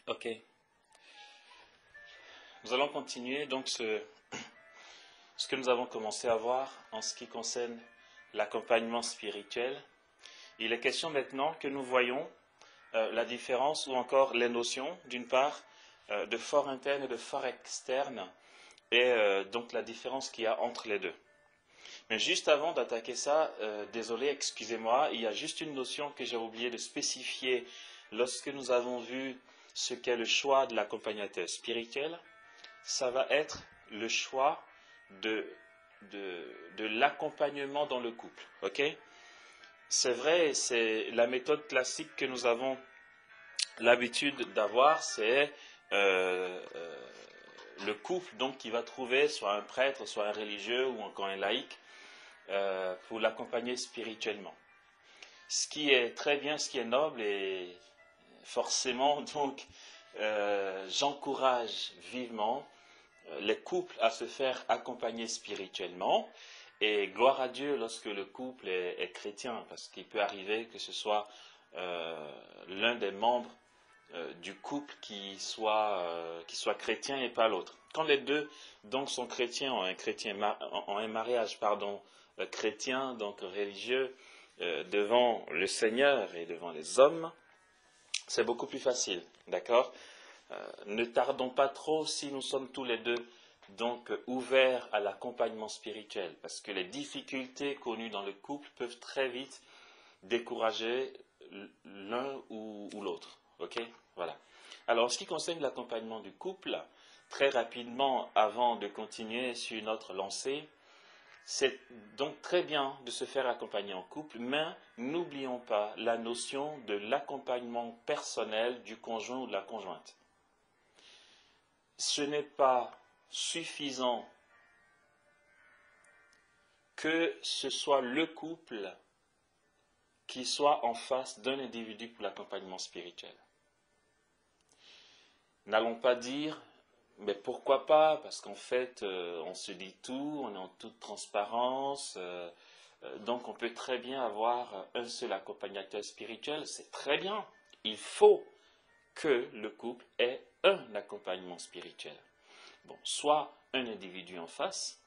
Ok. Nous allons continuer donc ce que nous avons commencé à voir en ce qui concerne l'accompagnement spirituel. Il est question maintenant que nous voyons la différence ou encore les notions, d'une part, de fort interne et de fort externe, et donc la différence qu'il y a entre les deux. Mais juste avant d'attaquer ça, désolé, excusez-moi, il y a juste une notion que j'ai oublié de spécifier lorsque nous avons vu ce qu'est le choix de l'accompagnateur spirituel. Ça va être le choix de l'accompagnement dans le couple. Ok ? C'est vrai, c'est la méthode classique que nous avons l'habitude d'avoir, c'est le couple donc qui va trouver soit un prêtre, soit un religieux ou encore un laïc pour l'accompagner spirituellement. Ce qui est très bien, ce qui est noble, et forcément donc j'encourage vivement les couples à se faire accompagner spirituellement, et gloire à Dieu lorsque le couple est chrétien, parce qu'il peut arriver que ce soit l'un des membres du couple qui soit chrétien et pas l'autre. Quand les deux donc sont chrétiens, ont un mariage chrétien, donc religieux, devant le Seigneur et devant les hommes, c'est beaucoup plus facile, d'accord ? Ne tardons pas trop si nous sommes tous les deux donc ouverts à l'accompagnement spirituel, parce que les difficultés connues dans le couple peuvent très vite décourager l'un ou l'autre. Ok ? Voilà. Alors, en ce qui concerne l'accompagnement du couple, très rapidement, avant de continuer sur notre lancée, c'est donc très bien de se faire accompagner en couple, mais n'oublions pas la notion de l'accompagnement personnel du conjoint ou de la conjointe. Ce n'est pas suffisant que ce soit le couple qui soit en face d'un individu pour l'accompagnement spirituel. N'allons pas dire, mais pourquoi pas, parce qu'en fait, on se dit tout, on est en toute transparence, donc on peut très bien avoir un seul accompagnateur spirituel, c'est très bien. Il faut que le couple ait un accompagnement spirituel. Bon, soit un individu en face,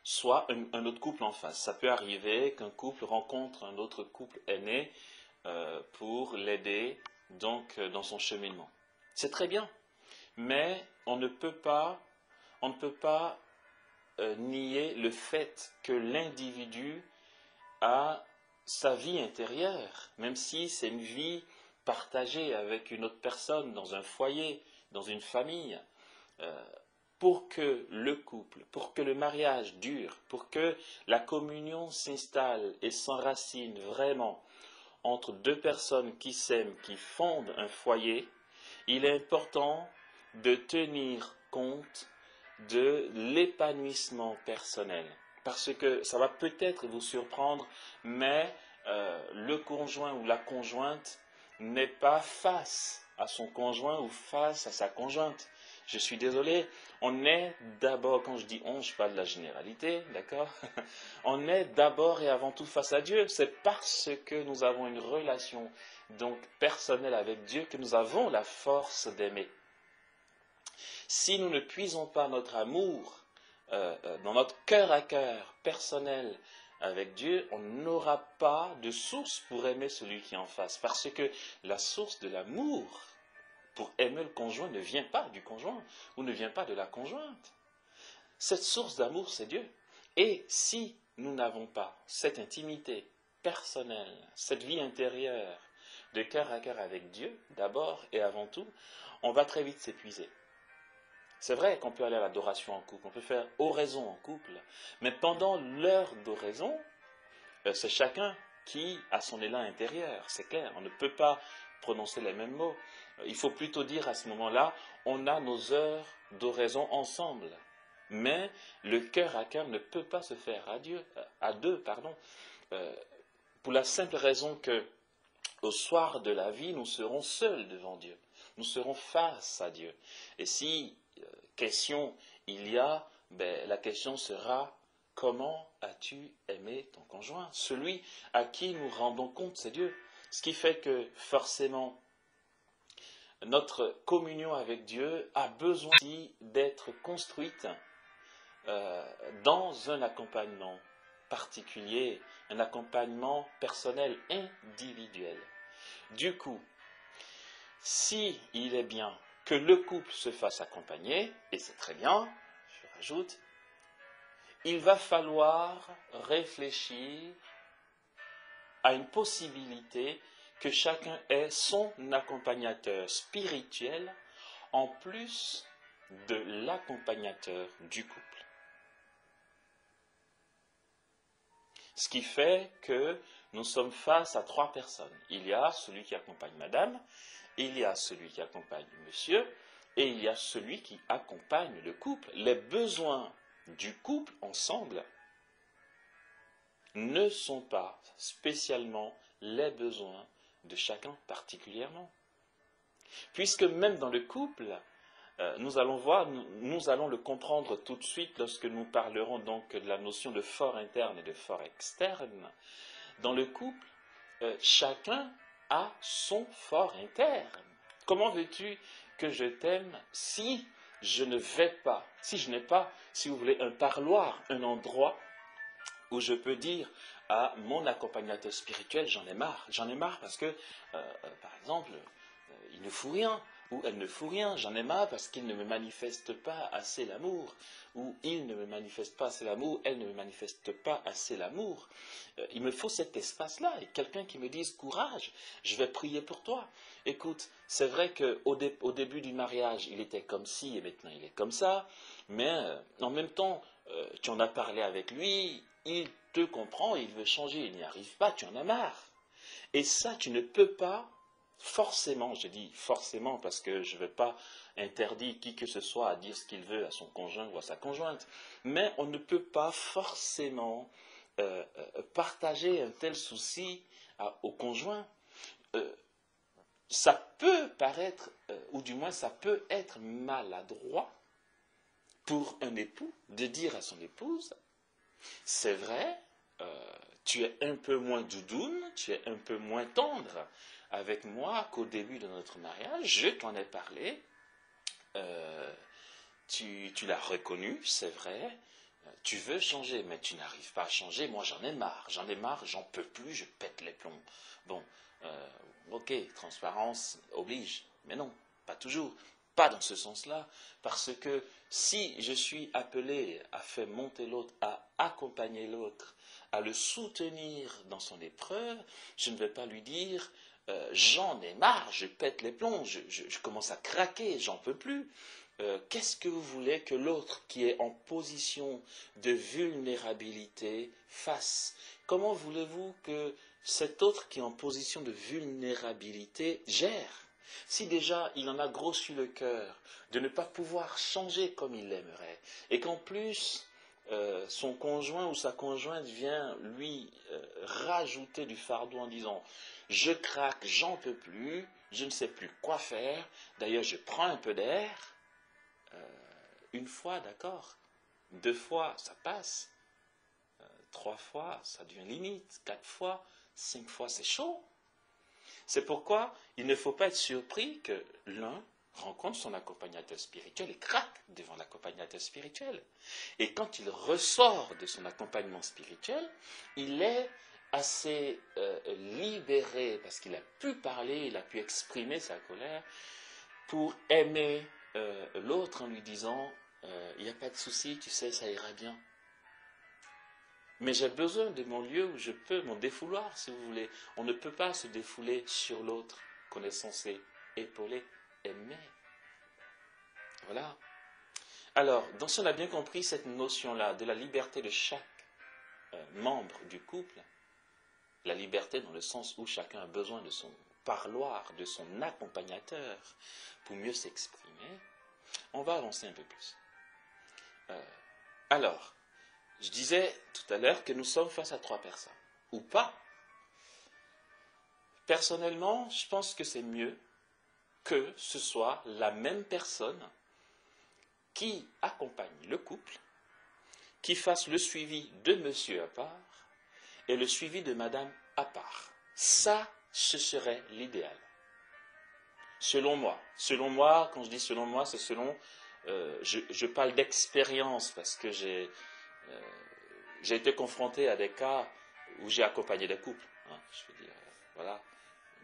soit un autre couple en face. Ça peut arriver qu'un couple rencontre un autre couple aîné pour l'aider donc dans son cheminement. C'est très bien, mais on ne peut pas nier le fait que l'individu a sa vie intérieure, même si c'est une vie partagée avec une autre personne dans un foyer, dans une famille. Pour que le couple, pour que le mariage dure, pour que la communion s'installe et s'enracine vraiment entre deux personnes qui s'aiment, qui fondent un foyer, il est important de tenir compte de l'épanouissement personnel. Parce que ça va peut-être vous surprendre, mais le conjoint ou la conjointe n'est pas face à son conjoint ou face à sa conjointe. Je suis désolé, on est d'abord, quand je dis on, je parle de la généralité, d'accord ? On est d'abord et avant tout face à Dieu. C'est parce que nous avons une relation donc personnelle avec Dieu que nous avons la force d'aimer. Si nous ne puisons pas notre amour dans notre cœur à cœur personnel avec Dieu, on n'aura pas de source pour aimer celui qui est en face. Parce que la source de l'amour pour aimer le conjoint ne vient pas du conjoint ou ne vient pas de la conjointe. Cette source d'amour, c'est Dieu. Et si nous n'avons pas cette intimité personnelle, cette vie intérieure de cœur à cœur avec Dieu, d'abord et avant tout, on va très vite s'épuiser. C'est vrai qu'on peut aller à l'adoration en couple, on peut faire oraison en couple, mais pendant l'heure d'oraison, c'est chacun qui a son élan intérieur, c'est clair, on ne peut pas prononcer les mêmes mots. Il faut plutôt dire à ce moment-là, on a nos heures d'oraison ensemble. Mais le cœur à cœur ne peut pas se faire à deux, pour la simple raison que au soir de la vie, nous serons seuls devant Dieu. Nous serons face à Dieu. Et si question il y a, la question sera: comment as-tu aimé ton conjoint? Celui à qui nous rendons compte, c'est Dieu. Ce qui fait que forcément, notre communion avec Dieu a besoin d'être construite dans un accompagnement particulier, un accompagnement personnel, individuel. Du coup, si il est bien que le couple se fasse accompagner, et c'est très bien, je rajoute, il va falloir réfléchir à une possibilité que chacun ait son accompagnateur spirituel en plus de l'accompagnateur du couple. Ce qui fait que nous sommes face à trois personnes. Il y a celui qui accompagne madame, il y a celui qui accompagne monsieur, et il y a celui qui accompagne le couple. Les besoins du couple ensemble ne sont pas spécialement les besoins de chacun particulièrement. Puisque même dans le couple, nous allons voir, nous allons le comprendre tout de suite lorsque nous parlerons donc de la notion de fort interne et de fort externe. Dans le couple, chacun a son fort interne. Comment veux-tu que je t'aime si je ne vais pas, si je n'ai pas, si vous voulez, un parloir, un endroit où je peux dire à mon accompagnateur spirituel, j'en ai marre parce que, par exemple, il ne fout rien, ou elle ne fout rien, j'en ai marre parce qu'il ne me manifeste pas assez l'amour, ou il ne me manifeste pas assez l'amour, elle ne me manifeste pas assez l'amour. Il me faut cet espace-là, et quelqu'un qui me dise, courage, je vais prier pour toi. Écoute, c'est vrai qu'au début du mariage, il était comme ci, et maintenant il est comme ça, mais en même temps, tu en as parlé avec lui, il te comprend, il veut changer, il n'y arrive pas, tu en as marre. Et ça, tu ne peux pas forcément, je dis forcément parce que je ne veux pas interdire qui que ce soit à dire ce qu'il veut à son conjoint ou à sa conjointe, mais on ne peut pas forcément partager un tel souci au conjoint. Ça peut paraître, ou du moins ça peut être maladroit pour un époux de dire à son épouse, c'est vrai, tu es un peu moins doudoune, tu es un peu moins tendre avec moi qu'au début de notre mariage, je t'en ai parlé, tu l'as reconnu, c'est vrai, tu veux changer, mais tu n'arrives pas à changer, moi j'en ai marre, j'en peux plus, je pète les plombs. Bon, ok, transparence oblige, mais non, pas toujours, pas dans ce sens-là, parce que si je suis appelé à faire monter l'autre, à accompagner l'autre, à le soutenir dans son épreuve, je ne vais pas lui dire j'en ai marre, je pète les plombs, je commence à craquer, j'en peux plus. Qu'est-ce que vous voulez que l'autre qui est en position de vulnérabilité fasse? Comment voulez-vous que cet autre qui est en position de vulnérabilité gère? Si déjà il en a gros sur le cœur de ne pas pouvoir changer comme il l'aimerait, et qu'en plus son conjoint ou sa conjointe vient lui rajouter du fardeau en disant « je craque, j'en peux plus, je ne sais plus quoi faire, d'ailleurs je prends un peu d'air », une fois, d'accord, 2 fois, ça passe, 3 fois, ça devient limite, 4 fois, 5 fois, c'est chaud. C'est pourquoi il ne faut pas être surpris que l'un rencontre son accompagnateur spirituel et craque devant l'accompagnateur spirituel. Et quand il ressort de son accompagnement spirituel, il est assez libéré parce qu'il a pu parler, il a pu exprimer sa colère pour aimer l'autre en lui disant il n'y a pas de souci, tu sais, ça ira bien. Mais j'ai besoin de mon lieu où je peux, mon défouloir, si vous voulez. On ne peut pas se défouler sur l'autre qu'on est censé épauler, aimer. Voilà. Alors, donc si on a bien compris cette notion-là de la liberté de chaque membre du couple, la liberté dans le sens où chacun a besoin de son parloir, de son accompagnateur pour mieux s'exprimer, on va avancer un peu plus. Alors, je disais tout à l'heure que nous sommes face à 3 personnes, ou pas. Personnellement, je pense que c'est mieux que ce soit la même personne qui accompagne le couple, qui fasse le suivi de monsieur à part et le suivi de madame à part. Ça, ce serait l'idéal. selon moi, quand je dis selon moi, c'est selon, je parle d'expérience parce que j'ai été confronté à des cas où j'ai accompagné des couples. Hein, je veux dire, voilà.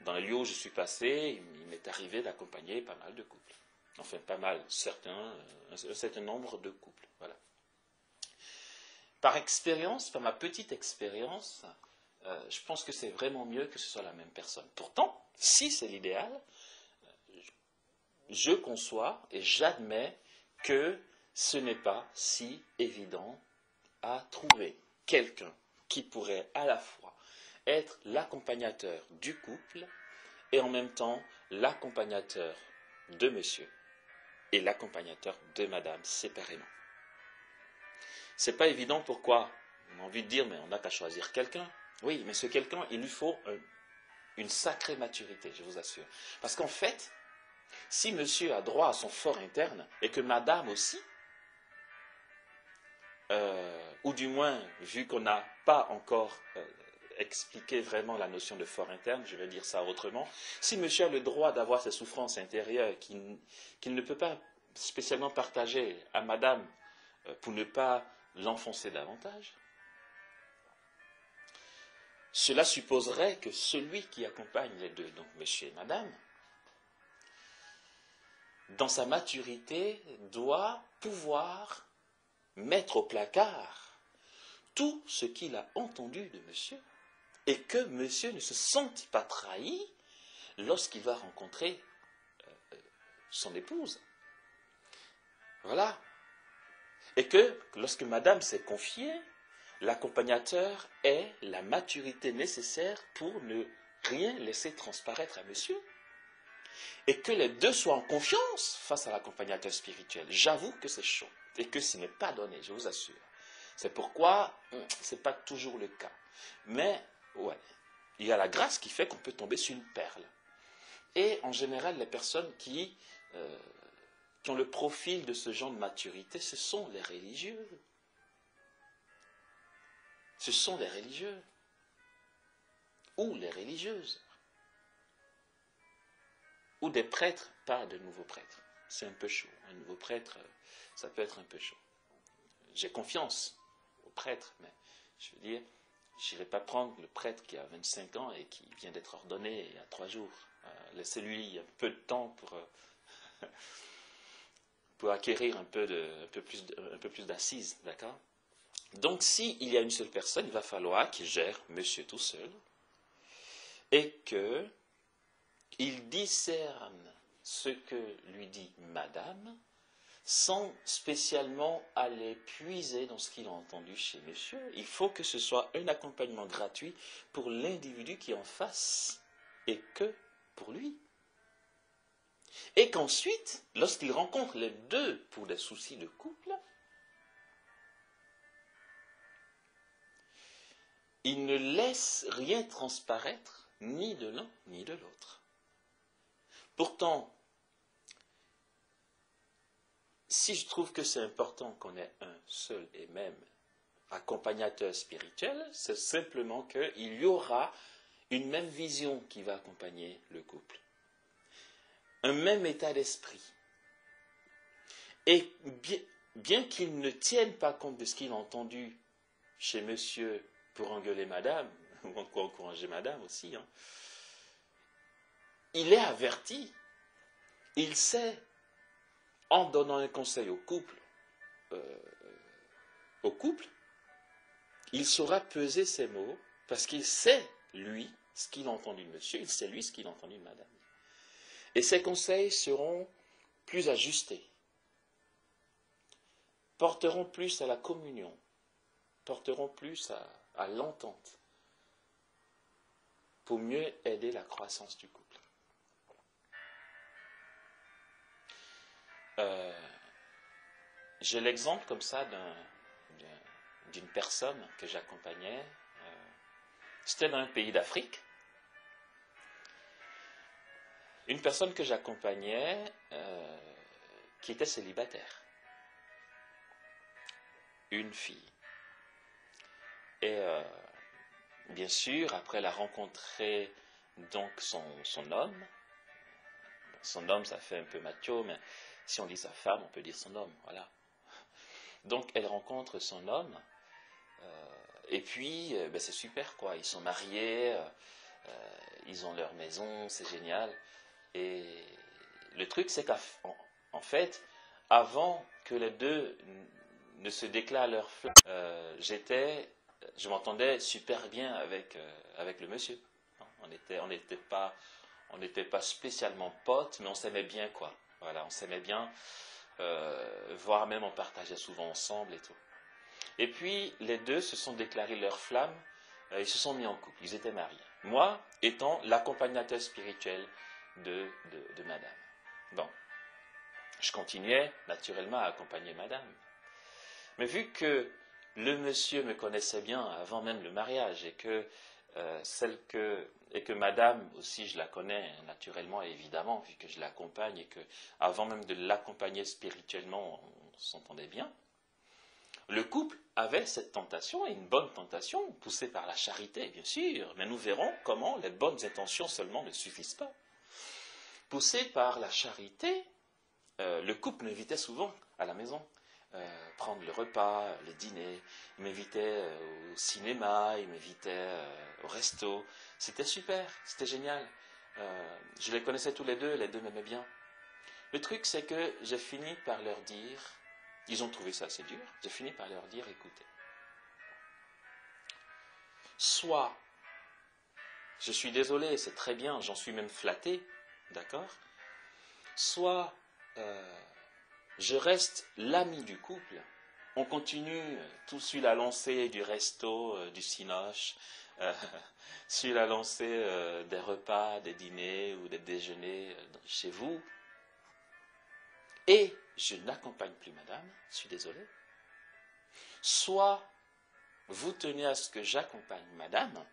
Dans les lieux où je suis passé, il m'est arrivé d'accompagner pas mal de couples. Enfin, pas mal, un certain nombre de couples. Voilà. Par expérience, par ma petite expérience, je pense que c'est vraiment mieux que ce soit la même personne. Pourtant, si c'est l'idéal, je conçois et j'admets que ce n'est pas si évident à trouver quelqu'un qui pourrait à la fois être l'accompagnateur du couple et en même temps l'accompagnateur de monsieur et l'accompagnateur de madame séparément. C'est pas évident, pourquoi? On a envie de dire, mais on n'a qu'à choisir quelqu'un. Oui, mais ce quelqu'un, il lui faut une sacrée maturité, je vous assure. Parce qu'en fait, si monsieur a droit à son fort interne et que madame aussi, ou du moins, vu qu'on n'a pas encore expliqué vraiment la notion de fort interne, je vais dire ça autrement, si monsieur a le droit d'avoir ses souffrances intérieures qu'il ne peut pas spécialement partager à madame pour ne pas l'enfoncer davantage, cela supposerait que celui qui accompagne les deux, donc monsieur et madame, dans sa maturité, doit pouvoir mettre au placard tout ce qu'il a entendu de monsieur et que monsieur ne se sente pas trahi lorsqu'il va rencontrer son épouse. Voilà. Et que lorsque madame s'est confiée, l'accompagnateur ait la maturité nécessaire pour ne rien laisser transparaître à monsieur. Et que les deux soient en confiance face à l'accompagnateur spirituel. J'avoue que c'est chaud et que ce n'est pas donné, je vous assure. C'est pourquoi ce n'est pas toujours le cas. Mais, ouais, il y a la grâce qui fait qu'on peut tomber sur une perle. Et en général, les personnes qui ont le profil de ce genre de maturité, ce sont les religieux. Ce sont les religieux. Ou les religieuses. Ou des prêtres, pas de nouveaux prêtres. C'est un peu chaud. Un nouveau prêtre, ça peut être un peu chaud. J'ai confiance aux prêtres, mais je veux dire, je n'irai pas prendre le prêtre qui a 25 ans et qui vient d'être ordonné il y a 3 jours. Laissez-lui un peu de temps pour acquérir un peu plus d'assises, d'accord? Donc, s'il y a une seule personne, il va falloir qu'il gère monsieur tout seul et qu'il discerne ce que lui dit madame sans spécialement aller puiser dans ce qu'il a entendu chez monsieur. Il faut que ce soit un accompagnement gratuit pour l'individu qui est en face et que pour lui. Et qu'ensuite, lorsqu'il rencontre les deux pour des soucis de couple, il ne laisse rien transparaître, ni de l'un ni de l'autre. Pourtant, si je trouve que c'est important qu'on ait un seul et même accompagnateur spirituel, c'est simplement qu'il y aura une même vision qui va accompagner le couple. Un même état d'esprit. Et bien qu'il ne tienne pas compte de ce qu'il a entendu chez monsieur pour engueuler madame, ou encore encourager madame aussi, hein, il est averti. Il sait, en donnant un conseil au couple, il saura peser ses mots, parce qu'il sait, lui, ce qu'il a entendu de monsieur, il sait, lui, ce qu'il a entendu de madame. Et ses conseils seront plus ajustés, porteront plus à la communion, porteront plus à l'entente, pour mieux aider la croissance du couple. J'ai l'exemple comme ça d'une personne que j'accompagnais. C'était dans un pays d'Afrique. Une personne que j'accompagnais qui était célibataire. Une fille. Et bien sûr, après elle a rencontré donc son homme, son homme, ça fait un peu macho, mais si on dit sa femme, on peut dire son homme, voilà. Donc, elle rencontre son homme, et puis, c'est super, quoi. Ils sont mariés, ils ont leur maison, c'est génial. Et le truc, c'est qu'en fait, avant que les deux ne se déclarent leur flamme, je m'entendais super bien avec le monsieur. On n'était pas spécialement potes, mais on s'aimait bien, quoi. Voilà, on s'aimait bien, voire même on partageait souvent ensemble et tout. Et puis, les deux se sont déclarés leur flamme, ils se sont mis en couple, ils étaient mariés. Moi, étant l'accompagnateur spirituel de madame. Bon, je continuais naturellement à accompagner madame. Mais vu que le monsieur me connaissait bien avant même le mariage et que madame aussi je la connais naturellement et évidemment vu que je l'accompagne et que avant même de l'accompagner spirituellement on s'entendait bien, le couple avait cette tentation, et une bonne tentation, poussée par la charité, bien sûr, mais nous verrons comment les bonnes intentions seulement ne suffisent pas. Poussé par la charité, le couple m'invitait souvent à la maison, prendre le repas, le dîner, il m'invitait au cinéma, il m'invitait au resto. C'était super, c'était génial. Je les connaissais tous les deux m'aimaient bien. Le truc, c'est que j'ai fini par leur dire, ils ont trouvé ça assez dur, j'ai fini par leur dire, écoutez, soit, je suis désolé, c'est très bien, j'en suis même flatté, d'accord, soit je reste l'ami du couple, on continue tout sur la lancée du resto, du cinoche, sur la lancée des repas, des dîners ou des déjeuners chez vous, et je n'accompagne plus madame, je suis désolé, soit vous tenez à ce que j'accompagne madame,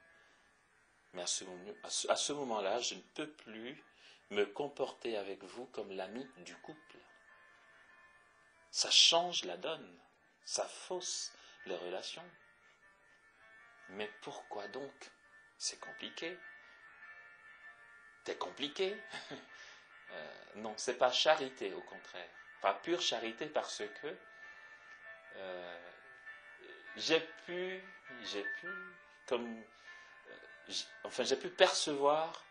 mais à ce moment-là, je ne peux plus me comporter avec vous comme l'ami du couple. Ça change la donne, ça fausse les relations. Mais pourquoi donc? C'est compliqué. C'est compliqué. Non, c'est pas charité, au contraire. Pas pure charité parce que j'ai pu percevoir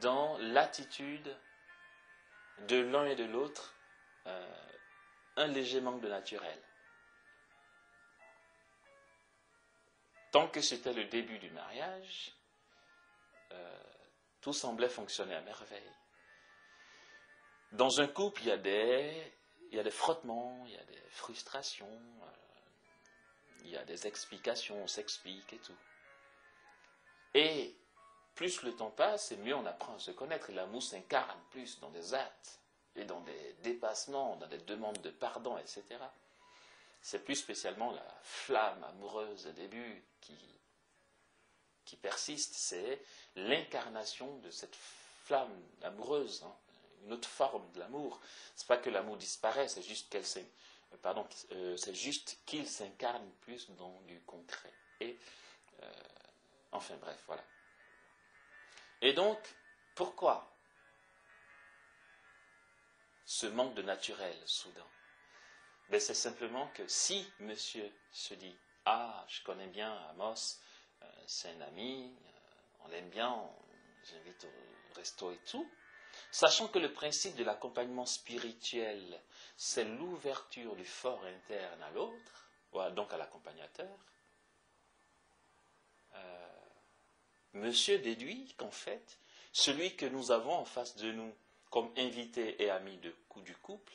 dans l'attitude de l'un et de l'autre un léger manque de naturel. Tant que c'était le début du mariage, tout semblait fonctionner à merveille. Dans un couple, il y a des frottements, il y a des frustrations, il y a des explications, on s'explique et tout. Et plus le temps passe, et mieux on apprend à se connaître. Et l'amour s'incarne plus dans des actes, et dans des dépassements, dans des demandes de pardon, etc. C'est plus spécialement la flamme amoureuse au début qui persiste, c'est l'incarnation de cette flamme amoureuse, hein, une autre forme de l'amour. C'est pas que l'amour disparaît, c'est juste qu'il s'incarne plus dans du concret. Et enfin bref, voilà. Et donc, pourquoi ce manque de naturel soudain? C'est simplement que si monsieur se dit « Ah, je connais bien Amos, c'est un ami, on l'aime bien, j'invite au resto et tout », sachant que le principe de l'accompagnement spirituel, c'est l'ouverture du fort interne à l'autre, donc à l'accompagnateur, monsieur déduit qu'en fait, celui que nous avons en face de nous comme invité et ami du couple,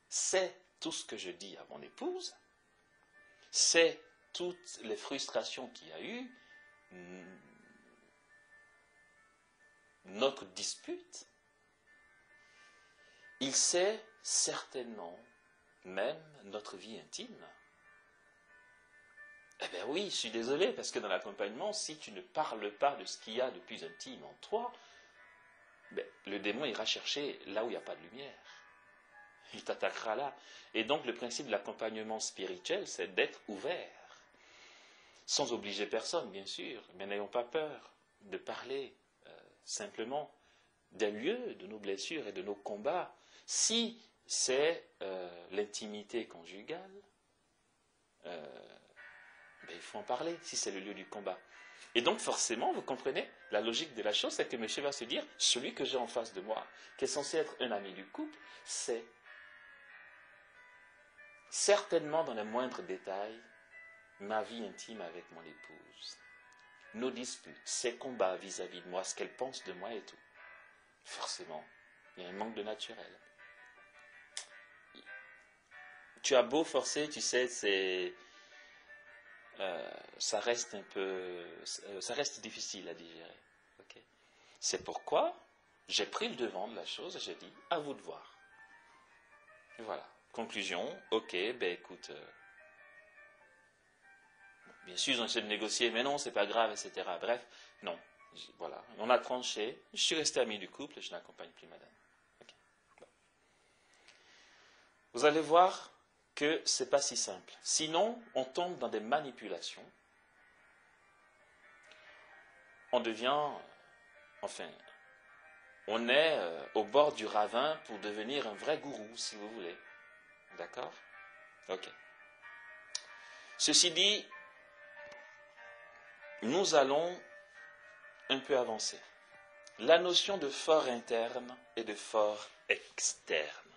c'est tout ce que je dis à mon épouse, c'est toutes les frustrations qu'il y a eu, notre dispute. Il sait certainement même notre vie intime. Eh bien oui, je suis désolé, parce que dans l'accompagnement, si tu ne parles pas de ce qu'il y a de plus intime en toi, le démon ira chercher là où il n'y a pas de lumière. Il t'attaquera là. Et donc le principe de l'accompagnement spirituel, c'est d'être ouvert. Sans obliger personne, bien sûr, mais n'ayons pas peur de parler simplement des lieux de nos blessures et de nos combats. Si c'est l'intimité conjugale, il faut en parler, si c'est le lieu du combat. Et donc forcément, vous comprenez, la logique de la chose, c'est que monsieur va se dire, celui que j'ai en face de moi, qui est censé être un ami du couple, c'est certainement dans les moindres détails ma vie intime avec mon épouse, nos disputes, ses combats vis-à-vis de moi, ce qu'elle pense de moi et tout. Forcément, il y a un manque de naturel. Tu as beau forcer, tu sais, ça reste difficile à digérer. Okay. C'est pourquoi j'ai pris le devant de la chose et j'ai dit, à vous de voir. Et voilà. Conclusion, ok, écoute, bien sûr, ils ont essayé de négocier, mais non, c'est pas grave, etc. Bref, non, voilà, on a tranché, je suis resté ami du couple et je n'accompagne plus madame. Okay. Bon. Vous allez voir que c'est pas si simple. Sinon, on tombe dans des manipulations. On devient, on est au bord du ravin pour devenir un vrai gourou, si vous voulez. D'accord? Ok. Ceci dit, nous allons un peu avancer. La notion de fort interne et de fort externe.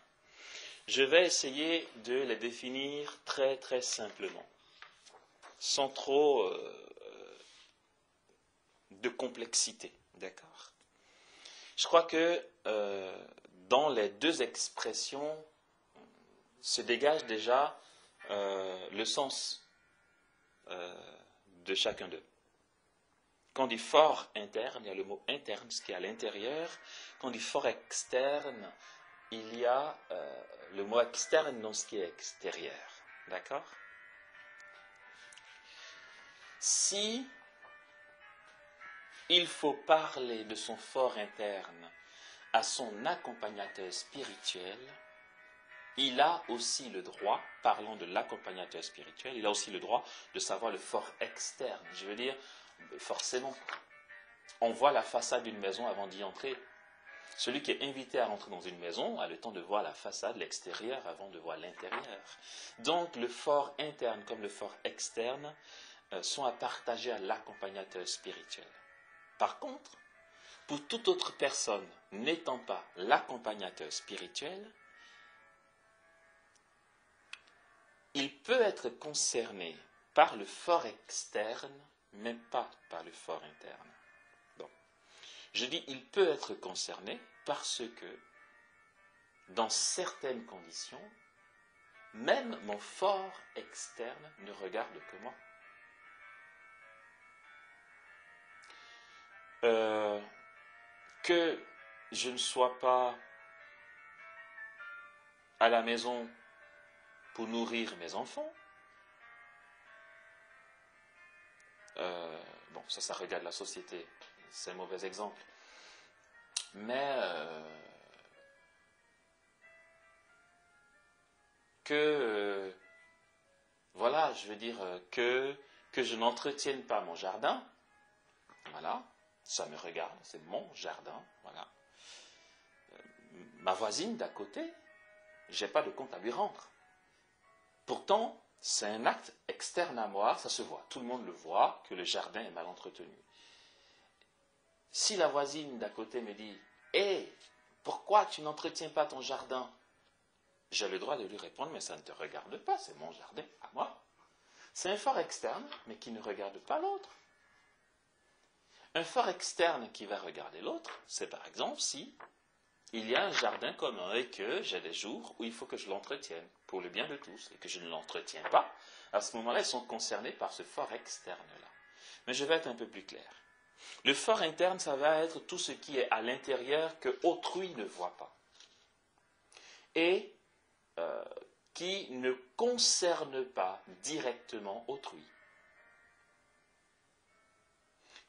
Je vais essayer de les définir très très simplement, sans trop de complexité. D'accord? Je crois que dans les deux expressions se dégage déjà le sens de chacun d'eux. Quand on dit fort interne, il y a le mot interne, ce qui est à l'intérieur. Quand on dit fort externe, il y a le mot externe dans ce qui est extérieur. D'accord? Si il faut parler de son fort interne à son accompagnateur spirituel, il a aussi le droit, parlant de l'accompagnateur spirituel, il a aussi le droit de savoir le fort externe. Je veux dire, forcément, on voit la façade d'une maison avant d'y entrer. Celui qui est invité à rentrer dans une maison a le temps de voir la façade, l'extérieur, avant de voir l'intérieur. Donc, le fort interne comme le fort externe sont à partager à l'accompagnateur spirituel. Par contre, pour toute autre personne n'étant pas l'accompagnateur spirituel, il peut être concerné par le fort externe, mais pas par le fort interne. Bon. Je dis il peut être concerné parce que, dans certaines conditions, même mon fort externe ne regarde que moi. Que je ne sois pas à la maison pour nourrir mes enfants. Bon, ça regarde la société, c'est un mauvais exemple. Mais voilà, je veux dire que je n'entretienne pas mon jardin, voilà, ça me regarde, c'est mon jardin, voilà. Ma voisine d'à côté, j'ai pas de compte à lui rendre. Pourtant, c'est un acte externe à moi, ça se voit, tout le monde le voit, que le jardin est mal entretenu. Si la voisine d'à côté me dit « Hé, pourquoi tu n'entretiens pas ton jardin ?» J'ai le droit de lui répondre « Mais ça ne te regarde pas, c'est mon jardin à moi. » C'est un fort externe, mais qui ne regarde pas l'autre. Un fort externe qui va regarder l'autre, c'est par exemple si il y a un jardin commun et que j'ai des jours où il faut que je l'entretienne pour le bien de tous et que je ne l'entretiens pas, à ce moment-là, ils sont concernés par ce fort externe-là. Mais je vais être un peu plus clair. Le fort interne, ça va être tout ce qui est à l'intérieur que autrui ne voit pas et qui ne concerne pas directement autrui.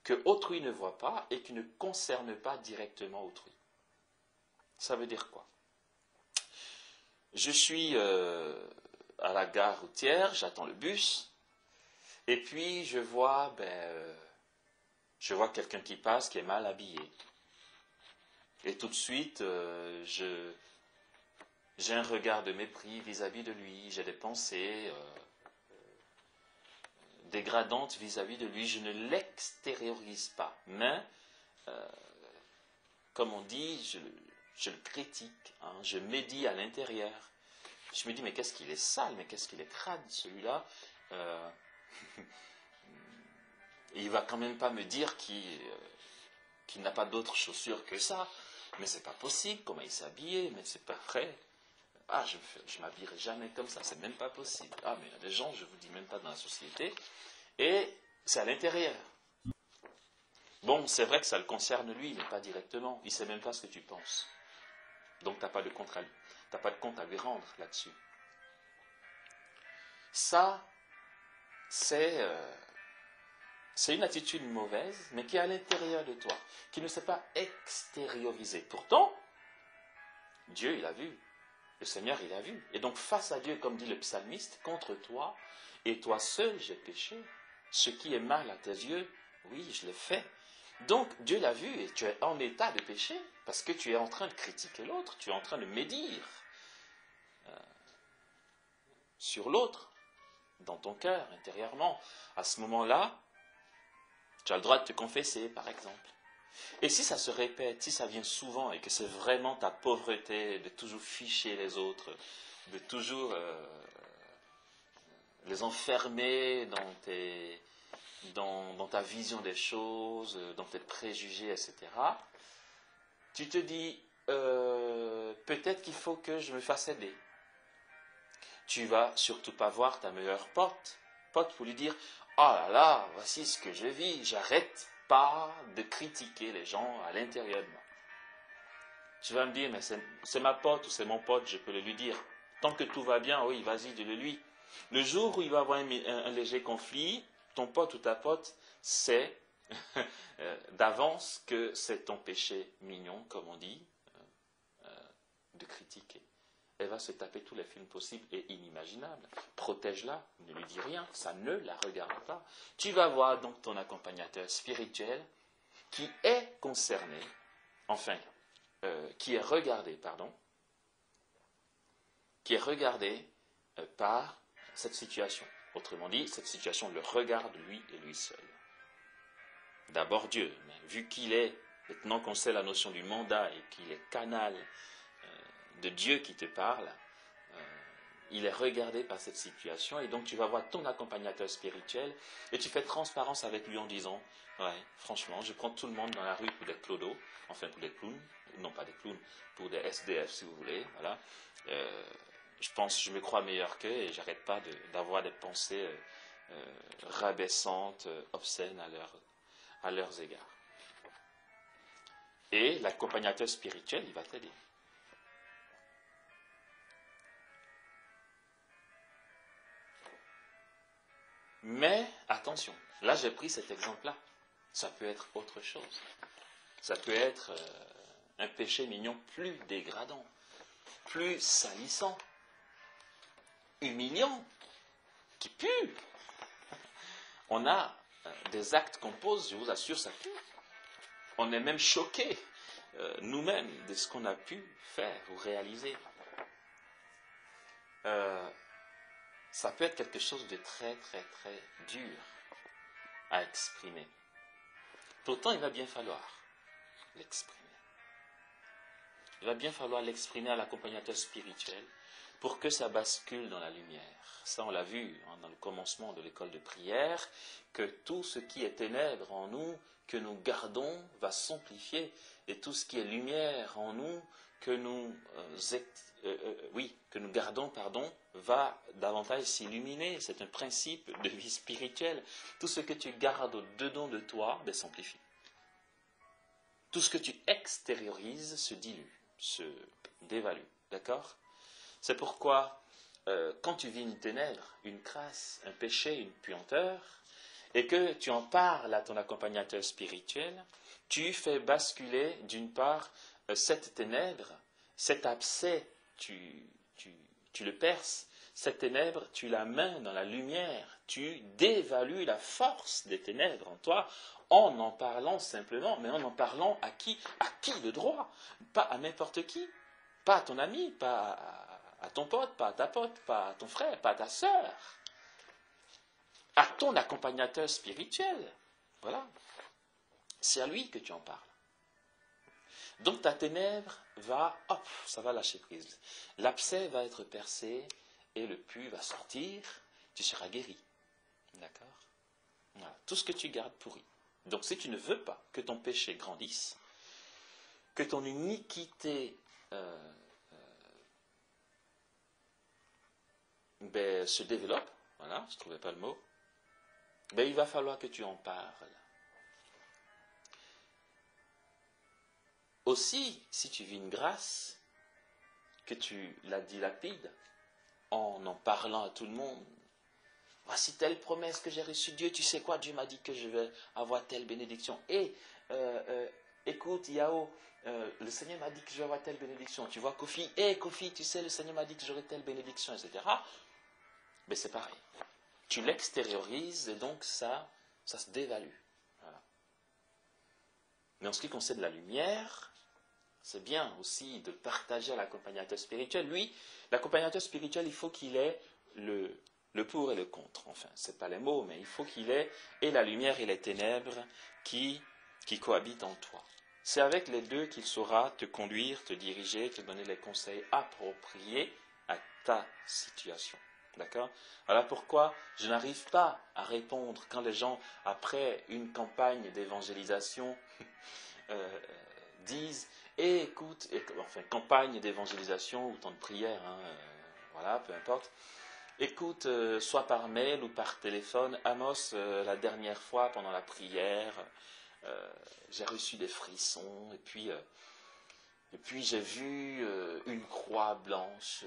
Que autrui ne voit pas et qui ne concerne pas directement autrui. Ça veut dire quoi? Je suis à la gare routière, j'attends le bus, et puis je vois quelqu'un qui passe qui est mal habillé. Et tout de suite, j'ai un regard de mépris vis-à-vis de lui, j'ai des pensées dégradantes vis-à-vis de lui. Je ne l'extériorise pas, mais, comme on dit, je le critique, hein, je médis à l'intérieur. Je me dis, mais qu'est-ce qu'il est sale, mais qu'est-ce qu'il est crade, celui-là. Il ne va quand même pas me dire qu'il n'a pas d'autres chaussures que ça. Mais c'est pas possible, comment il s'est habillé, mais c'est pas vrai. Ah, je ne m'habillerai jamais comme ça, c'est même pas possible. Ah, mais il y a des gens, je ne vous dis même pas dans la société, et c'est à l'intérieur. Bon, c'est vrai que ça le concerne lui, mais pas directement. Il ne sait même pas ce que tu penses. Donc, tu n'as pas de compte à lui rendre là-dessus. Ça, c'est une attitude mauvaise, mais qui est à l'intérieur de toi, qui ne s'est pas extériorisée. Pourtant, Dieu, il a vu. Le Seigneur, il a vu. Et donc, face à Dieu, comme dit le psalmiste, contre toi, et toi seul, j'ai péché. Ce qui est mal à tes yeux, oui, je l'ai fait. Donc, Dieu l'a vu, et tu es en état de péché, parce que tu es en train de critiquer l'autre, tu es en train de médire sur l'autre, dans ton cœur, intérieurement. À ce moment-là, tu as le droit de te confesser, par exemple. Et si ça se répète, si ça vient souvent et que c'est vraiment ta pauvreté de toujours ficher les autres, de toujours les enfermer dans ta vision des choses, dans tes préjugés, etc., tu te dis, peut-être qu'il faut que je me fasse aider. Tu vas surtout pas voir ta meilleure pote pour lui dire, oh là là, voici ce que je vis, j'arrête pas de critiquer les gens à l'intérieur de moi. Tu vas me dire, mais c'est ma pote ou c'est mon pote, je peux le lui dire. Tant que tout va bien, oui, vas-y, dis-le lui. Le jour où il va y avoir un léger conflit, ton pote ou ta pote sait d'avance que c'est ton péché mignon, comme on dit, de critiquer. Elle va se taper tous les films possibles et inimaginables. Protège-la, ne lui dis rien, ça ne la regarde pas. Tu vas voir donc ton accompagnateur spirituel qui est concerné, enfin, qui est regardé par cette situation. Autrement dit, cette situation le regarde lui et lui seul. D'abord Dieu, mais vu qu'il est, maintenant qu'on sait la notion du mandat et qu'il est canal de Dieu qui te parle, il est regardé par cette situation et donc tu vas voir ton accompagnateur spirituel et tu fais transparence avec lui en disant, ouais, franchement, je prends tout le monde dans la rue pour des clodos, enfin pour des clowns, non pas des clowns, pour des SDF si vous voulez, voilà. Je me crois meilleur qu'eux et j'arrête pas d'avoir des pensées rabaissantes, obscènes à leurs égards. Et l'accompagnateur spirituel, il va t'aider. Mais attention, là j'ai pris cet exemple-là. Ça peut être autre chose. Ça peut être un péché mignon plus dégradant, plus salissant, humiliant, qui pue. On a des actes qu'on pose, je vous assure, ça pue. On est même choqué nous-mêmes de ce qu'on a pu faire ou réaliser. Ça peut être quelque chose de très, très, très dur à exprimer. Pourtant, il va bien falloir l'exprimer. Il va bien falloir l'exprimer à l'accompagnateur spirituel pour que ça bascule dans la lumière. Ça, on l'a vu dans le commencement de l'école de prière, que tout ce qui est ténèbres en nous, que nous gardons, va s'amplifier. Et tout ce qui est lumière en nous, que nous gardons, va davantage s'illuminer. C'est un principe de vie spirituelle. Tout ce que tu gardes au-dedans de toi, s'amplifie. Tout ce que tu extériorises se dilue, se dévalue. D'accord ? C'est pourquoi, quand tu vis une ténèbre, une crasse, un péché, une puanteur, et que tu en parles à ton accompagnateur spirituel, tu fais basculer, d'une part, cette ténèbre, cet abcès, tu le perces, cette ténèbre, tu la mets dans la lumière, tu dévalues la force des ténèbres en toi en parlant simplement, mais en parlant à qui? À qui de droit? Pas à n'importe qui. Pas à ton ami, pas à ton pote, pas à ta pote, pas à ton frère, pas à ta sœur. À ton accompagnateur spirituel. Voilà. C'est à lui que tu en parles. Donc ta ténèbre va, hop, ça va lâcher prise. L'abcès va être percé et le pus va sortir, tu seras guéri. D'accord? Voilà. Tout ce que tu gardes pourri. Donc si tu ne veux pas que ton péché grandisse, que ton iniquité se développe, voilà, je ne trouvais pas le mot, il va falloir que tu en parles. Aussi, si tu vis une grâce, que tu la dilapides en parlant à tout le monde. Voici telle promesse que j'ai reçue de Dieu, tu sais quoi, Dieu m'a dit que je vais avoir telle bénédiction. Et écoute, Yao, le Seigneur m'a dit que je vais avoir telle bénédiction. Tu vois, Kofi, Kofi, tu sais, le Seigneur m'a dit que j'aurai telle bénédiction, etc. Mais c'est pareil. Tu l'extériorises et donc ça se dévalue. Voilà. Mais en ce qui concerne la lumière, c'est bien aussi de partager à l'accompagnateur spirituel. Lui, l'accompagnateur spirituel, il faut qu'il ait le pour et le contre. Enfin, ce n'est pas les mots, mais il faut qu'il ait et la lumière et les ténèbres qui cohabitent en toi. C'est avec les deux qu'il saura te conduire, te diriger, te donner les conseils appropriés à ta situation. D'accord? Voilà pourquoi je n'arrive pas à répondre quand les gens, après une campagne d'évangélisation, disent écoute, enfin, campagne d'évangélisation ou temps de prière, voilà, peu importe. Écoute, soit par mail ou par téléphone, Amos, la dernière fois pendant la prière, j'ai reçu des frissons, et puis j'ai vu une croix blanche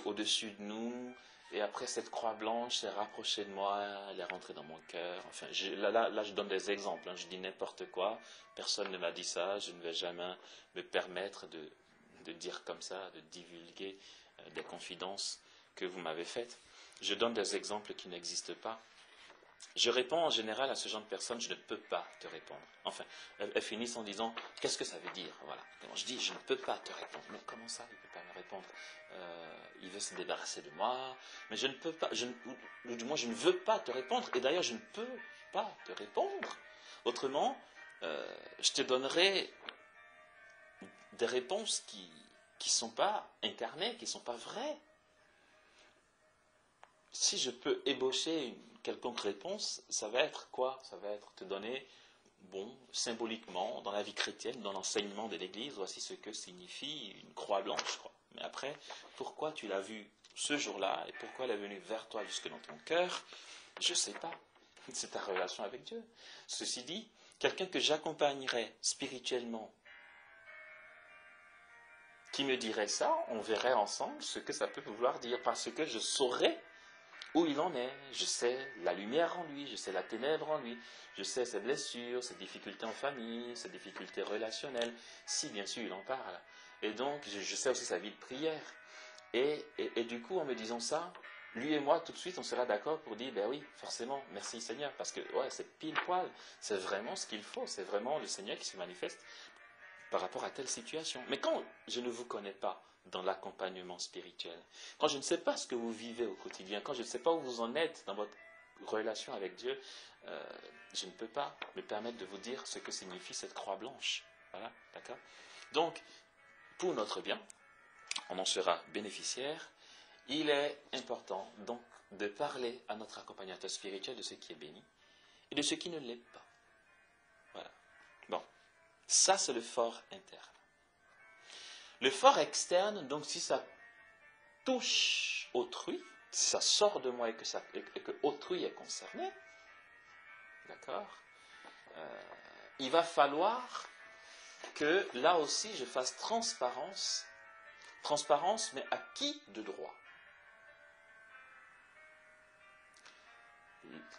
au-dessus de nous, et après cette croix blanche s'est rapprochée de moi, elle est rentrée dans mon cœur. Enfin, là, je donne des exemples, je dis n'importe quoi, personne ne m'a dit ça, je ne vais jamais me permettre de dire comme ça, de divulguer des confidences que vous m'avez faites. Je donne des exemples qui n'existent pas. Je réponds en général à ce genre de personnes, je ne peux pas te répondre. Enfin, elles finissent en disant, qu'est-ce que ça veut dire? Voilà. Donc, je dis, je ne peux pas te répondre. Mais comment ça, il ne peut pas me répondre? Il veut se débarrasser de moi, mais je ne peux pas, ou du moins je ne veux pas te répondre, et d'ailleurs je ne peux pas te répondre. Autrement, je te donnerai des réponses qui ne sont pas incarnées, qui ne sont pas vraies. Si je peux ébaucher une quelconque réponse, ça va être quoi? Ça va être te donner, symboliquement, dans la vie chrétienne, dans l'enseignement de l'Église, voici ce que signifie une croix blanche, quoi. Mais après, pourquoi tu l'as vue ce jour-là et pourquoi elle est venue vers toi jusque dans ton cœur, je ne sais pas. C'est ta relation avec Dieu. Ceci dit, quelqu'un que j'accompagnerais spirituellement, qui me dirait ça, on verrait ensemble ce que ça peut vouloir dire, parce que je saurais où il en est. Je sais la lumière en lui, je sais la ténèbre en lui, je sais ses blessures, ses difficultés en famille, ses difficultés relationnelles, si bien sûr il en parle. Et donc, je sais aussi sa vie de prière. Et du coup, en me disant ça, lui et moi, tout de suite, on sera d'accord pour dire, ben oui, forcément, merci Seigneur, parce que ouais, c'est pile poil, c'est vraiment ce qu'il faut, c'est vraiment le Seigneur qui se manifeste par rapport à telle situation. Mais quand je ne vous connais pas dans l'accompagnement spirituel, quand je ne sais pas ce que vous vivez au quotidien, quand je ne sais pas où vous en êtes dans votre relation avec Dieu, je ne peux pas me permettre de vous dire ce que signifie cette croix blanche. Voilà, d'accord? Donc, pour notre bien, on en sera bénéficiaire. Il est important donc de parler à notre accompagnateur spirituel de ce qui est béni et de ce qui ne l'est pas. Voilà. Bon, ça c'est le fort interne. Le fort externe, donc si ça touche autrui, si ça sort de moi et que autrui est concerné, d'accord, il va falloir que là aussi je fasse transparence, mais à qui de droit?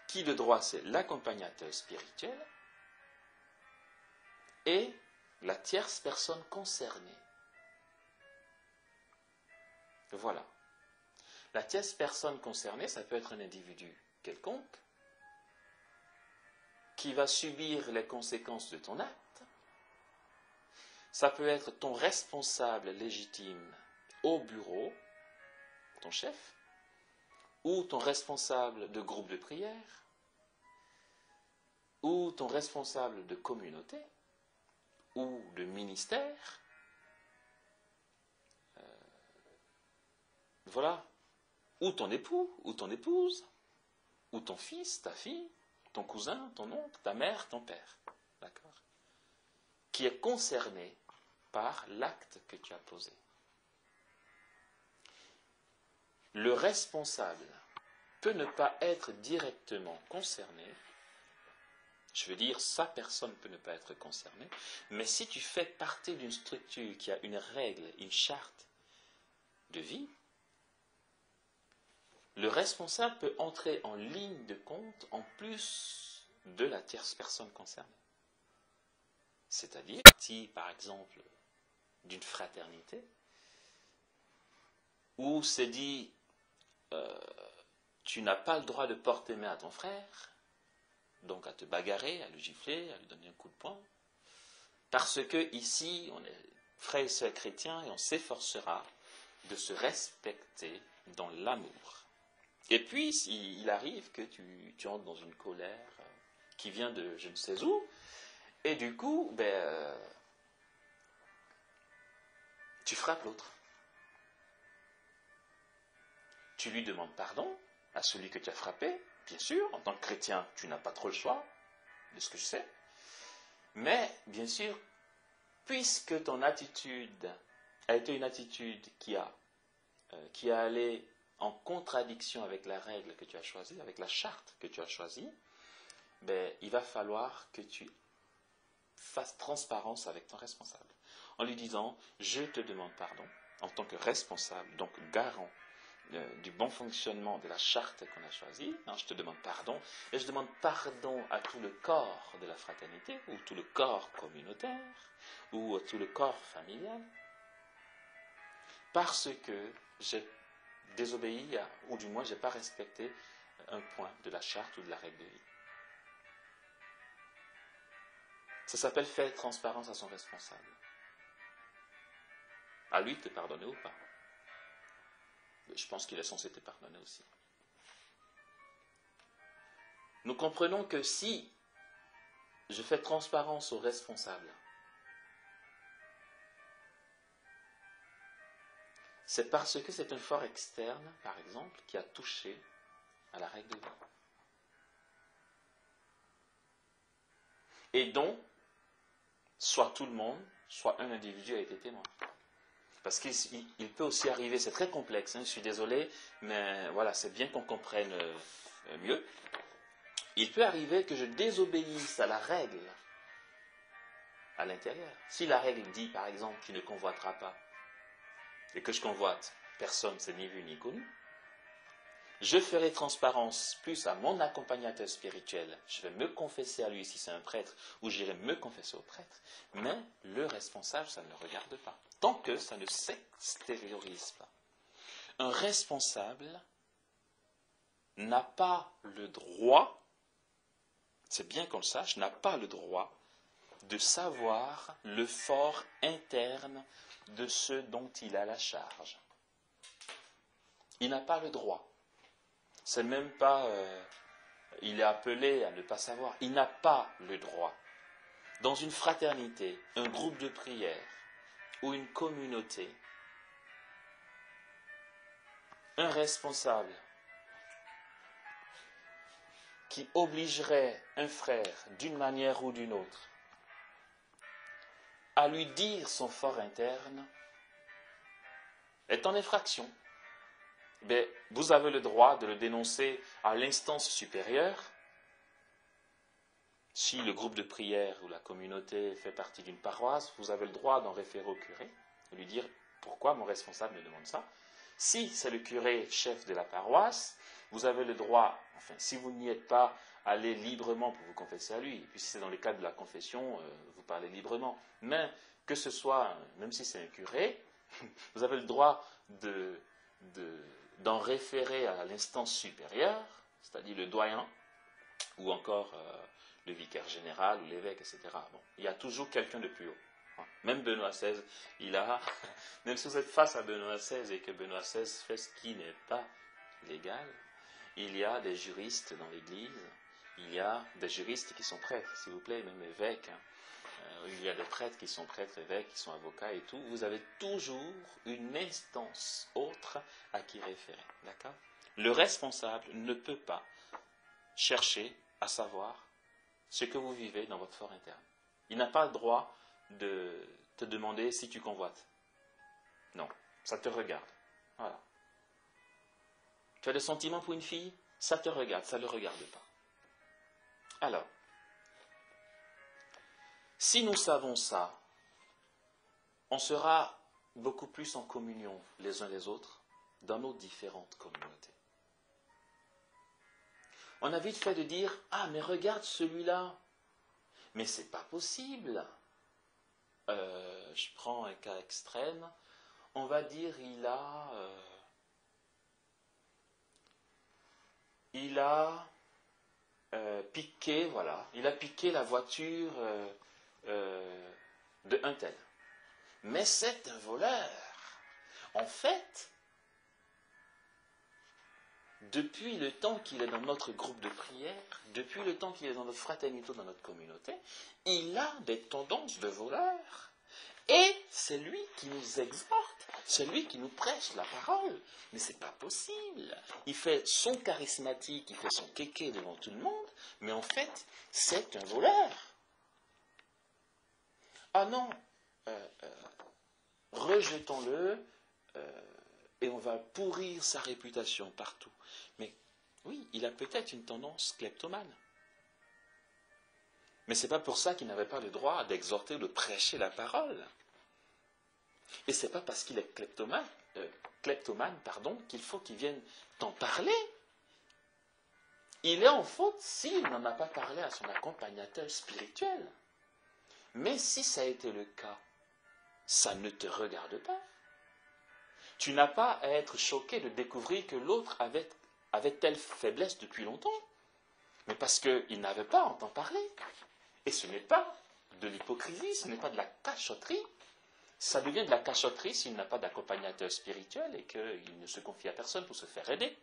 Qui de droit, c'est l'accompagnateur spirituel et la tierce personne concernée. Voilà. La tierce personne concernée, ça peut être un individu quelconque qui va subir les conséquences de ton acte. Ça peut être ton responsable légitime au bureau, ton chef, ou ton responsable de groupe de prière, ou ton responsable de communauté, ou de ministère. Voilà. Ou ton époux, ou ton épouse, ou ton fils, ta fille, ton cousin, ton oncle, ta mère, ton père. D'accord ? Qui est concerné par l'acte que tu as posé. Le responsable peut ne pas être directement concerné, je veux dire, sa personne peut ne pas être concernée, mais si tu fais partie d'une structure qui a une règle, une charte de vie, le responsable peut entrer en ligne de compte en plus de la tierce personne concernée. C'est-à-dire, si par exemple d'une fraternité, où c'est dit tu n'as pas le droit de porter main à ton frère, donc à te bagarrer, à le gifler, à lui donner un coup de poing, parce que ici on est frères et sœurs chrétiens et on s'efforcera de se respecter dans l'amour. Et puis il arrive que tu entres dans une colère qui vient de je ne sais où, et du coup tu frappes l'autre. Tu lui demandes pardon à celui que tu as frappé, bien sûr, en tant que chrétien, tu n'as pas trop le choix, de ce que je sais. Mais, bien sûr, puisque ton attitude a été une attitude qui a allé en contradiction avec la règle que tu as choisie, avec la charte que tu as choisie, il va falloir que tu fasses transparence avec ton responsable, en lui disant, je te demande pardon, en tant que responsable, donc garant du bon fonctionnement de la charte qu'on a choisie, je te demande pardon, et je demande pardon à tout le corps de la fraternité, ou tout le corps communautaire, ou tout le corps familial, parce que j'ai désobéi, ou du moins je n'ai pas respecté un point de la charte ou de la règle de vie. Ça s'appelle faire transparence à son responsable. À lui de te pardonner ou pas. Je pense qu'il est censé te pardonner aussi. Nous comprenons que si je fais transparence au responsable, c'est parce que c'est un fort externe, par exemple, qui a touché à la règle de vie. Et dont, soit tout le monde, soit un individu a été témoin. Parce qu'il peut aussi arriver, c'est très complexe, je suis désolé, mais voilà, c'est bien qu'on comprenne mieux. Il peut arriver que je désobéisse à la règle à l'intérieur. Si la règle dit, par exemple, tu ne convoiteras pas, et que je convoite, personne, c'est ni vu ni connu, je ferai transparence plus à mon accompagnateur spirituel. Je vais me confesser à lui si c'est un prêtre, ou j'irai me confesser au prêtre. Mais le responsable, ça ne le regarde pas. Tant que ça ne s'extériorise pas. Un responsable n'a pas le droit, c'est bien qu'on le sache, n'a pas le droit de savoir le fort interne de ceux dont il a la charge. Il n'a pas le droit. C'est même pas, il est appelé à ne pas savoir. Il n'a pas le droit. Dans une fraternité, un groupe de prière ou une communauté, un responsable qui obligerait un frère d'une manière ou d'une autre à lui dire son fort interne est en infraction. Vous avez le droit de le dénoncer à l'instance supérieure. Si le groupe de prière ou la communauté fait partie d'une paroisse, vous avez le droit d'en référer au curé et lui dire pourquoi mon responsable me demande ça. Si c'est le curé chef de la paroisse, vous avez le droit, enfin si vous n'y êtes pas, allez librement pour vous confesser à lui. Et puis si c'est dans le cadre de la confession, vous parlez librement. Mais que ce soit, même si c'est un curé, vous avez le droit d'en référer à l'instance supérieure, c'est-à-dire le doyen, ou encore le vicaire général ou l'évêque, etc. Bon, il y a toujours quelqu'un de plus haut. Même Benoît XVI, même si vous êtes face à Benoît XVI et que Benoît XVI fait ce qui n'est pas légal, il y a des juristes dans l'Église, il y a des juristes qui sont prêtres, s'il vous plaît, même évêques. Il y a des prêtres qui sont prêtres, évêques, qui sont avocats et tout. Vous avez toujours une instance autre à qui référer. D'accord ? Le responsable ne peut pas chercher à savoir ce que vous vivez dans votre fort interne. Il n'a pas le droit de te demander si tu convoites. Non, ça te regarde. Voilà. Tu as des sentiments pour une fille, ça te regarde, ça ne le regarde pas. Alors, si nous savons ça, on sera beaucoup plus en communion les uns les autres dans nos différentes communautés. On a vite fait de dire « Ah, mais regarde celui-là !» Mais c'est pas possible. Je prends un cas extrême. On va dire il a piqué, voilà, il a piqué la voiture de un tel. Mais c'est un voleur. En fait, depuis le temps qu'il est dans notre groupe de prière, depuis le temps qu'il est dans notre fraternité, dans notre communauté, il a des tendances de voleur. Et c'est lui qui nous exhorte, c'est lui qui nous prêche la parole. Mais ce n'est pas possible. Il fait son charismatique, il fait son kéké devant tout le monde, mais en fait, c'est un voleur. Ah non, rejetons-le et on va pourrir sa réputation partout. Mais oui, il a peut-être une tendance kleptomane. Mais ce n'est pas pour ça qu'il n'avait pas le droit d'exhorter ou de prêcher la parole. Et ce n'est pas parce qu'il est kleptomane, qu'il faut qu'il vienne t'en parler. Il est en faute s'il n'en a pas parlé à son accompagnateur spirituel. Mais si ça a été le cas, ça ne te regarde pas. Tu n'as pas à être choqué de découvrir que l'autre avait telle faiblesse depuis longtemps. Mais parce qu'il n'avait pas à en parler. Et ce n'est pas de l'hypocrisie, ce n'est pas de la cachotterie. Ça devient de la cachotterie s'il n'a pas d'accompagnateur spirituel et qu'il ne se confie à personne pour se faire aider.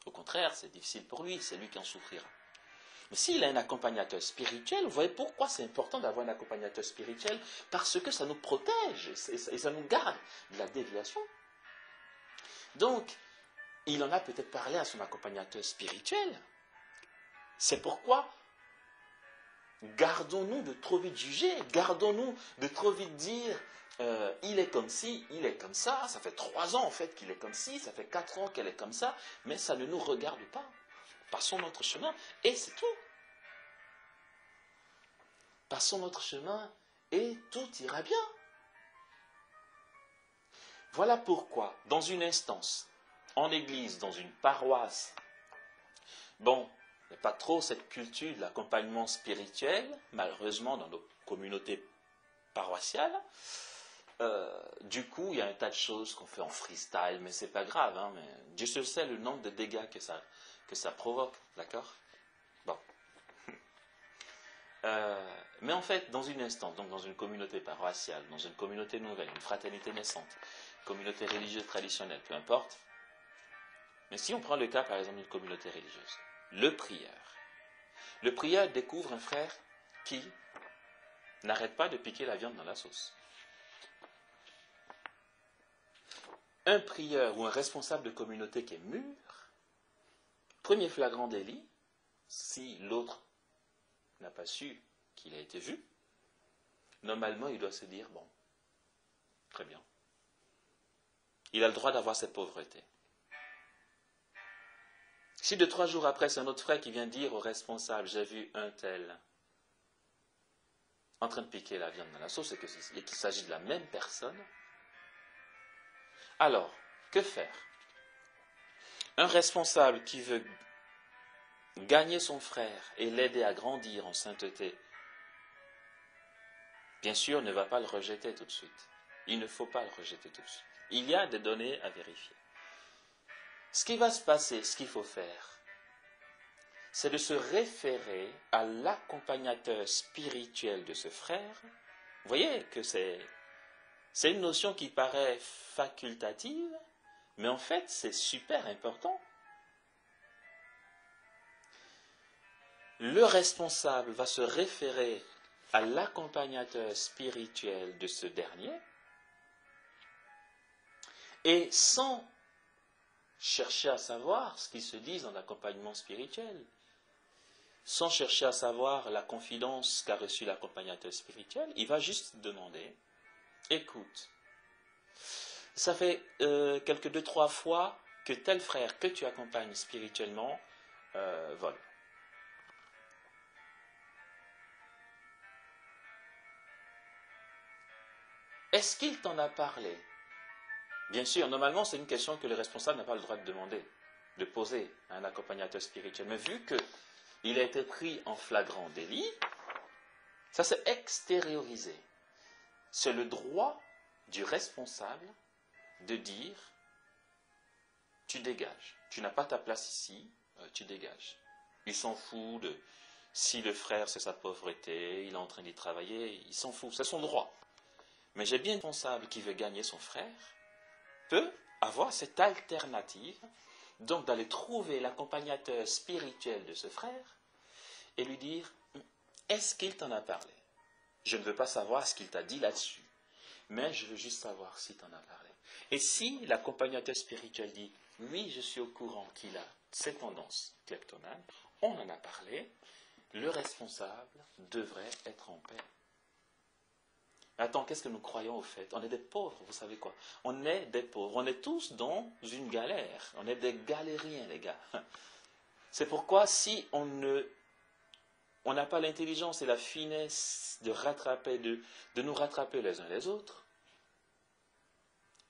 Au contraire, c'est difficile pour lui, c'est lui qui en souffrira. Mais s'il a un accompagnateur spirituel, vous voyez pourquoi c'est important d'avoir un accompagnateur spirituel? Parce que ça nous protège et ça nous garde de la déviation. Donc, il en a peut-être parlé à son accompagnateur spirituel. C'est pourquoi gardons-nous de trop vite juger, gardons-nous de trop vite dire il est comme ci, il est comme ça fait 3 ans en fait qu'il est comme ci, ça fait 4 ans qu'elle est comme ça, mais ça ne nous regarde pas. Passons notre chemin et c'est tout. Passons notre chemin et tout ira bien. Voilà pourquoi, dans une instance, en église, dans une paroisse, bon, il n'y a pas trop cette culture de l'accompagnement spirituel, malheureusement dans nos communautés paroissiales. Du coup, il y a un tas de choses qu'on fait en freestyle, mais c'est pas grave, hein, mais Dieu seul sait le nombre de dégâts que ça provoque, d'accord? Bon. Mais en fait, dans une instance, donc dans une communauté paroissiale, dans une communauté nouvelle, une fraternité naissante, communauté religieuse traditionnelle, peu importe, mais si on prend le cas, par exemple, d'une communauté religieuse, le prieur découvre un frère qui n'arrête pas de piquer la viande dans la sauce. Un prieur ou un responsable de communauté qui est mûr, premier flagrant délit, si l'autre n'a pas su qu'il a été vu, normalement il doit se dire, bon, très bien, il a le droit d'avoir cette pauvreté. Si 2-3 jours après, c'est un autre frère qui vient dire au responsable, j'ai vu un tel en train de piquer la viande dans la sauce et qu'il s'agit de la même personne, alors, que faire? Un responsable qui veut gagner son frère et l'aider à grandir en sainteté, bien sûr, ne va pas le rejeter tout de suite. Il ne faut pas le rejeter tout de suite. Il y a des données à vérifier. Ce qui va se passer, ce qu'il faut faire, c'est de se référer à l'accompagnateur spirituel de ce frère. Vous voyez que c'est une notion qui paraît facultative, mais en fait c'est super important. Le responsable va se référer à l'accompagnateur spirituel de ce dernier, et sans chercher à savoir ce qui se dit dans l'accompagnement spirituel, sans chercher à savoir la confidence qu'a reçue l'accompagnateur spirituel, il va juste demander, écoute, ça fait quelques 2-3 fois que tel frère que tu accompagnes spirituellement vole. Est-ce qu'il t'en a parlé? Bien sûr, normalement, c'est une question que le responsable n'a pas le droit de demander, de poser à un accompagnateur spirituel. Mais vu qu'il a été pris en flagrant délit, ça s'est extériorisé. C'est le droit du responsable de dire « tu dégages, tu n'as pas ta place ici, tu dégages ». Il s'en fout de si le frère c'est sa pauvreté, il est en train d'y travailler, il s'en fout, c'est son droit. Mais j'ai bien un responsable qui veut gagner son frère, peut avoir cette alternative, donc d'aller trouver l'accompagnateur spirituel de ce frère et lui dire « est-ce qu'il t'en a parlé? Je ne veux pas savoir ce qu'il t'a dit là-dessus, mais je veux juste savoir s'il t'en a parlé. » Et si l'accompagnateur spirituel dit « oui, je suis au courant qu'il a ces tendances kleptomanes, on en a parlé », le responsable devrait être en paix. Attends, qu'est-ce que nous croyons au fait? On est des pauvres, vous savez quoi? On est des pauvres, on est tous dans une galère. On est des galériens, les gars. C'est pourquoi si on n'a pas l'intelligence et la finesse de nous rattraper les uns les autres,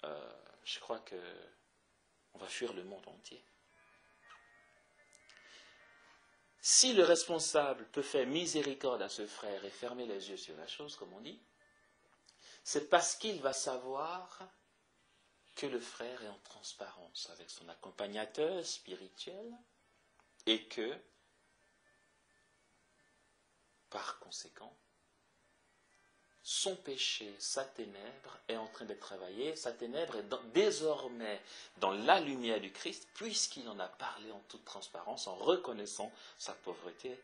je crois qu'on va fuir le monde entier. Si le responsable peut faire miséricorde à ce frère et fermer les yeux sur la chose, comme on dit, c'est parce qu'il va savoir que le frère est en transparence avec son accompagnateur spirituel et que, par conséquent, son péché, sa ténèbre est en train de travailler. Sa ténèbre est désormais dans la lumière du Christ, puisqu'il en a parlé en toute transparence, en reconnaissant sa pauvreté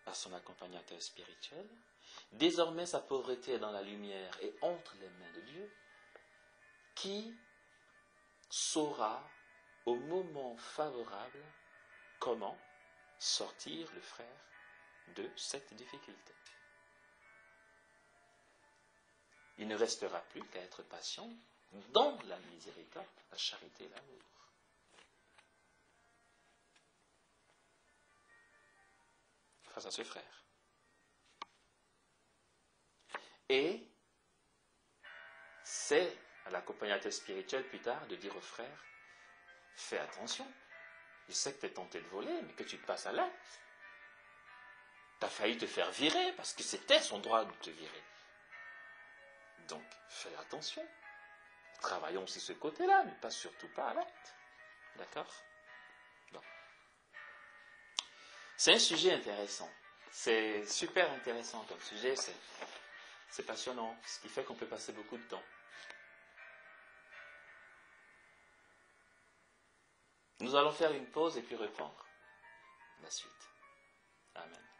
à son accompagnateur spirituel. Désormais, sa pauvreté est dans la lumière et entre les mains de Dieu, qui saura, au moment favorable, comment sortir le frère de cette difficulté. Il ne restera plus qu'à être patient dans la miséricorde, la charité et l'amour. Face à ce frère. Et c'est à l'accompagnateur spirituel plus tard de dire au frère, fais attention, je sais que tu es tenté de voler, mais que tu te passes à l'acte. Tu as failli te faire virer parce que c'était son droit de te virer. Donc, fais attention. Travaillons aussi ce côté-là, mais pas surtout pas à l'acte. D'accord? Bon. C'est un sujet intéressant. C'est super intéressant comme sujet. C'est passionnant, ce qui fait qu'on peut passer beaucoup de temps. Nous allons faire une pause et puis reprendre la suite. Amen.